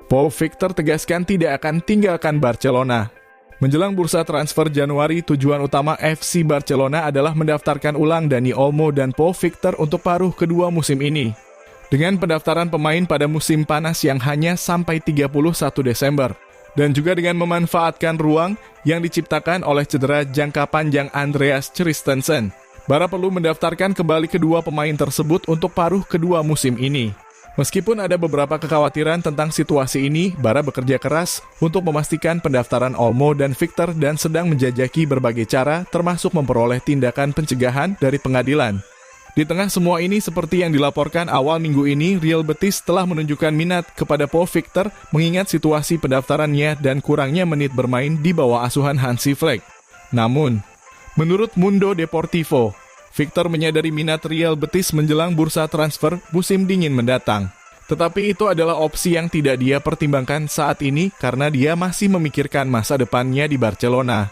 Paul Victor tegaskan tidak akan tinggalkan Barcelona. Menjelang bursa transfer Januari, tujuan utama FC Barcelona adalah mendaftarkan ulang Dani Olmo dan Paul Victor untuk paruh kedua musim ini. Dengan pendaftaran pemain pada musim panas yang hanya sampai 31 Desember, dan juga dengan memanfaatkan ruang yang diciptakan oleh cedera jangka panjang Andreas Christensen, Barca perlu mendaftarkan kembali kedua pemain tersebut untuk paruh kedua musim ini. Meskipun ada beberapa kekhawatiran tentang situasi ini, Barca bekerja keras untuk memastikan pendaftaran Olmo dan Victor dan sedang menjajaki berbagai cara termasuk memperoleh tindakan pencegahan dari pengadilan. Di tengah semua ini, seperti yang dilaporkan awal minggu ini, Real Betis telah menunjukkan minat kepada Paul Victor mengingat situasi pendaftarannya dan kurangnya menit bermain di bawah asuhan Hansi Flick. Namun, menurut Mundo Deportivo, Victor menyadari minat Real Betis menjelang bursa transfer musim dingin mendatang. Tetapi itu adalah opsi yang tidak dia pertimbangkan saat ini karena dia masih memikirkan masa depannya di Barcelona.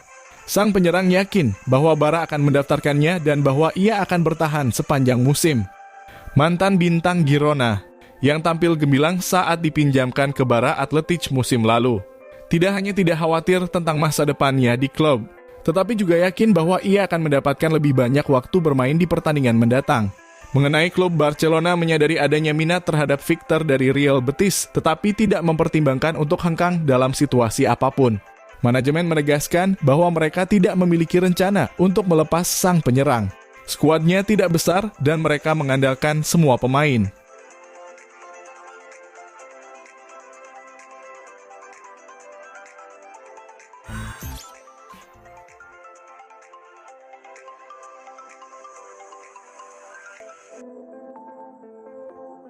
Sang penyerang yakin bahwa Barca akan mendaftarkannya dan bahwa ia akan bertahan sepanjang musim. Mantan bintang Girona yang tampil gemilang saat dipinjamkan ke Barca Athletic musim lalu, tidak hanya tidak khawatir tentang masa depannya di klub, tetapi juga yakin bahwa ia akan mendapatkan lebih banyak waktu bermain di pertandingan mendatang. Mengenai klub, Barcelona menyadari adanya minat terhadap Victor dari Real Betis, tetapi tidak mempertimbangkan untuk hengkang dalam situasi apapun. Manajemen menegaskan bahwa mereka tidak memiliki rencana untuk melepas sang penyerang. Skuadnya tidak besar dan mereka mengandalkan semua pemain.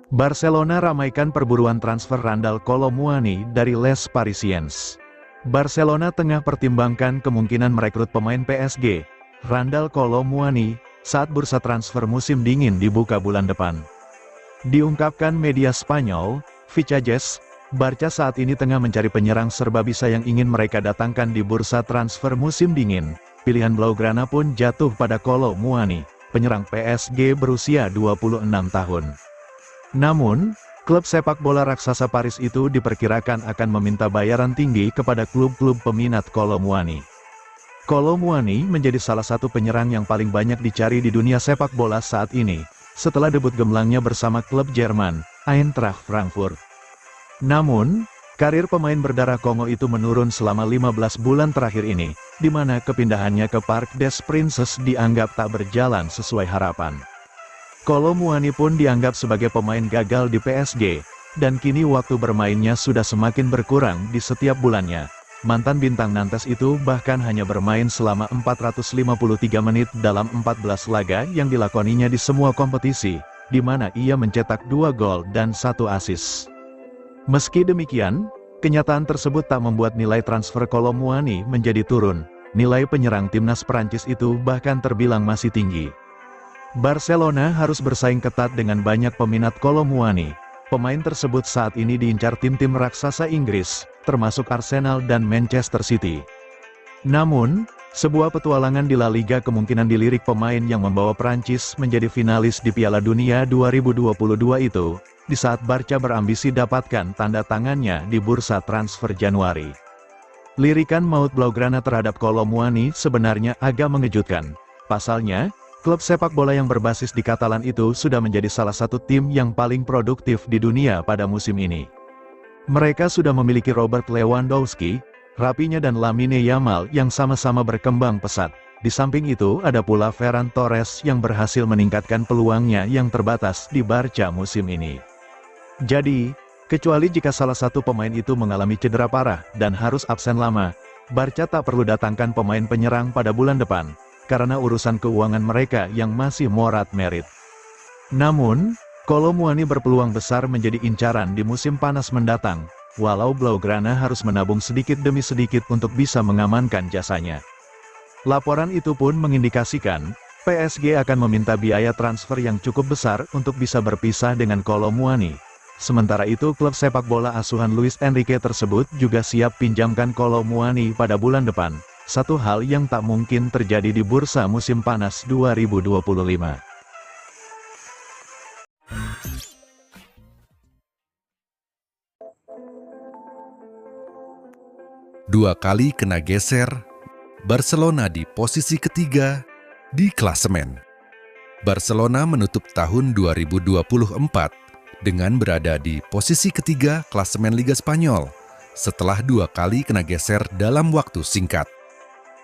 Barcelona ramaikan perburuan transfer Randal Kolo Muani dari Les Parisiens. Barcelona tengah pertimbangkan kemungkinan merekrut pemain PSG, Randal Kolo Muani, saat bursa transfer musim dingin dibuka bulan depan. Diungkapkan media Spanyol, Fichajes, Barca saat ini tengah mencari penyerang serba bisa yang ingin mereka datangkan di bursa transfer musim dingin. Pilihan Blaugrana pun jatuh pada Kolo Muani, penyerang PSG berusia 26 tahun. Namun, klub sepak bola raksasa Paris itu diperkirakan akan meminta bayaran tinggi kepada klub-klub peminat Kolo Muani. Kolo Muani menjadi salah satu penyerang yang paling banyak dicari di dunia sepak bola saat ini, setelah debut gemblangnya bersama klub Jerman, Eintracht Frankfurt. Namun, karir pemain berdarah Kongo itu menurun selama 15 bulan terakhir ini, di mana kepindahannya ke Parc des Princes dianggap tak berjalan sesuai harapan. Kolo Muani pun dianggap sebagai pemain gagal di PSG, dan kini waktu bermainnya sudah semakin berkurang di setiap bulannya. Mantan bintang Nantes itu bahkan hanya bermain selama 453 menit dalam 14 laga yang dilakoninya di semua kompetisi, di mana ia mencetak 2 gol dan 1 assist. Meski demikian, kenyataan tersebut tak membuat nilai transfer Kolo Muani menjadi turun. Nilai penyerang timnas Prancis itu bahkan terbilang masih tinggi. Barcelona harus bersaing ketat dengan banyak peminat Kolo Muani. Pemain tersebut saat ini diincar tim-tim raksasa Inggris, termasuk Arsenal dan Manchester City. Namun, sebuah petualangan di La Liga kemungkinan dilirik pemain yang membawa Prancis menjadi finalis di Piala Dunia 2022 itu, di saat Barca berambisi dapatkan tanda tangannya di bursa transfer Januari. Lirikan maut Blaugrana terhadap Kolo Muani sebenarnya agak mengejutkan. Pasalnya, klub sepak bola yang berbasis di Katalan itu sudah menjadi salah satu tim yang paling produktif di dunia pada musim ini. Mereka sudah memiliki Robert Lewandowski, Rafinha dan Lamine Yamal yang sama-sama berkembang pesat. Di samping itu ada pula Ferran Torres yang berhasil meningkatkan peluangnya yang terbatas di Barca musim ini. Jadi, kecuali jika salah satu pemain itu mengalami cedera parah dan harus absen lama, Barca tak perlu datangkan pemain penyerang pada bulan depan, karena urusan keuangan mereka yang masih morat-merit. Namun, Kolo Muani berpeluang besar menjadi incaran di musim panas mendatang, walau Blaugrana harus menabung sedikit demi sedikit untuk bisa mengamankan jasanya. Laporan itu pun mengindikasikan, PSG akan meminta biaya transfer yang cukup besar untuk bisa berpisah dengan Kolo Muani. Sementara itu klub sepak bola asuhan Luis Enrique tersebut juga siap pinjamkan Kolo Muani pada bulan depan, Satu hal yang tak mungkin terjadi di bursa musim panas 2025. Dua kali kena geser, Barcelona di posisi ketiga di klasemen. Barcelona menutup tahun 2024 dengan berada di posisi ketiga klasemen Liga Spanyol setelah dua kali kena geser dalam waktu singkat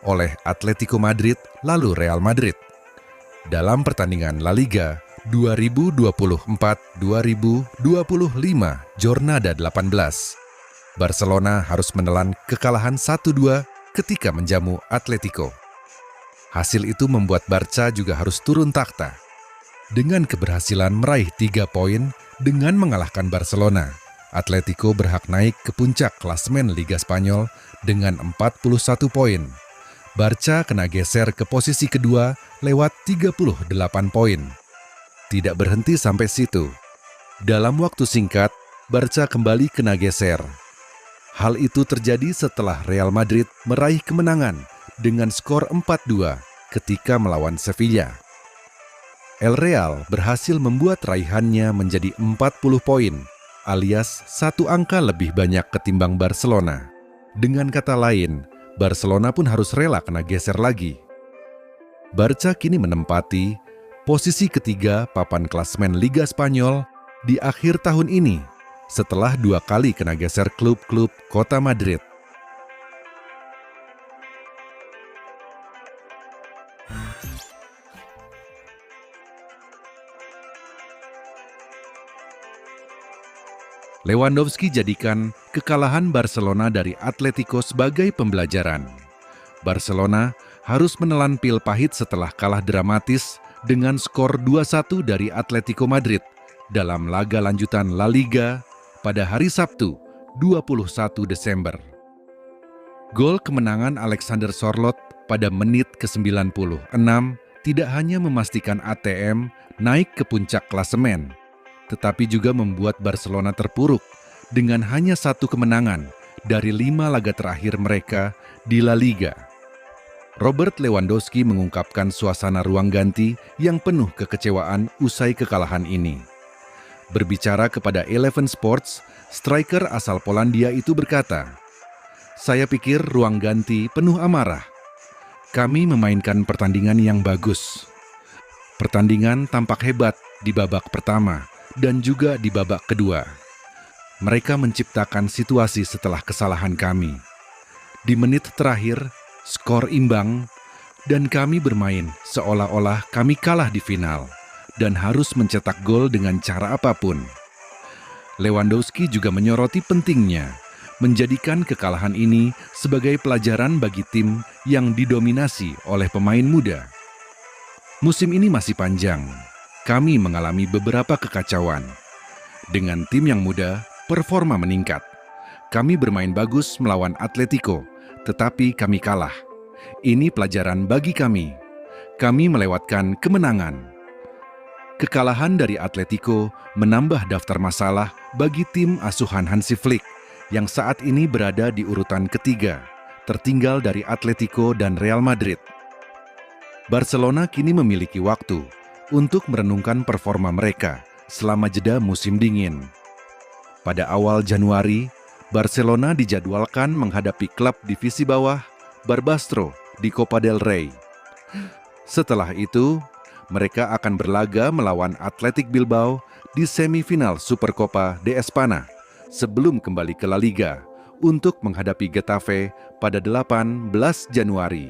oleh Atletico Madrid lalu Real Madrid. Dalam pertandingan La Liga 2024-2025 Jornada 18, Barcelona harus menelan kekalahan 1-2 ketika menjamu Atletico. Hasil itu membuat Barca juga harus turun takhta. Dengan keberhasilan meraih 3 poin dengan mengalahkan Barcelona, Atletico berhak naik ke puncak klasemen Liga Spanyol dengan 41 poin. Barca kena geser ke posisi kedua lewat 38 poin. Tidak berhenti sampai situ. Dalam waktu singkat, Barca kembali kena geser. Hal itu terjadi setelah Real Madrid meraih kemenangan dengan skor 4-2 ketika melawan Sevilla. El Real berhasil membuat raihannya menjadi 40 poin, alias 1 angka lebih banyak ketimbang Barcelona. Dengan kata lain, Barcelona pun harus rela kena geser lagi. Barca kini menempati posisi ketiga papan klasemen Liga Spanyol di akhir tahun ini, setelah 2 kali kena geser klub-klub kota Madrid. Lewandowski jadikan kekalahan Barcelona dari Atletico sebagai pembelajaran. Barcelona harus menelan pil pahit setelah kalah dramatis dengan skor 2-1 dari Atletico Madrid dalam laga lanjutan La Liga pada hari Sabtu, 21 Desember. Gol kemenangan Alexander Sørloth pada menit ke-96 tidak hanya memastikan ATM naik ke puncak klasemen, tetapi juga membuat Barcelona terpuruk dengan hanya 1 kemenangan dari 5 laga terakhir mereka di La Liga. Robert Lewandowski mengungkapkan suasana ruang ganti yang penuh kekecewaan usai kekalahan ini. Berbicara kepada Eleven Sports, striker asal Polandia itu berkata, "Saya pikir ruang ganti penuh amarah. Kami memainkan pertandingan yang bagus. Pertandingan tampak hebat di babak pertama dan juga di babak kedua. Mereka menciptakan situasi setelah kesalahan kami. Di menit terakhir, skor imbang, dan kami bermain seolah-olah kami kalah di final dan harus mencetak gol dengan cara apapun." Lewandowski juga menyoroti pentingnya menjadikan kekalahan ini sebagai pelajaran bagi tim yang didominasi oleh pemain muda. Musim ini masih panjang. Kami mengalami beberapa kekacauan. Dengan tim yang muda, performa meningkat. Kami bermain bagus melawan Atletico, tetapi kami kalah. Ini pelajaran bagi kami. Kami melewatkan kemenangan. Kekalahan dari Atletico menambah daftar masalah bagi tim asuhan Hansi Flick yang saat ini berada di urutan ketiga, tertinggal dari Atletico dan Real Madrid. Barcelona kini memiliki waktu untuk merenungkan performa mereka selama jeda musim dingin. Pada awal Januari, Barcelona dijadwalkan menghadapi klub divisi bawah Barbastro di Copa del Rey. Setelah itu, mereka akan berlaga melawan Athletic Bilbao di semifinal Supercopa de Espana sebelum kembali ke La Liga untuk menghadapi Getafe pada 18 Januari.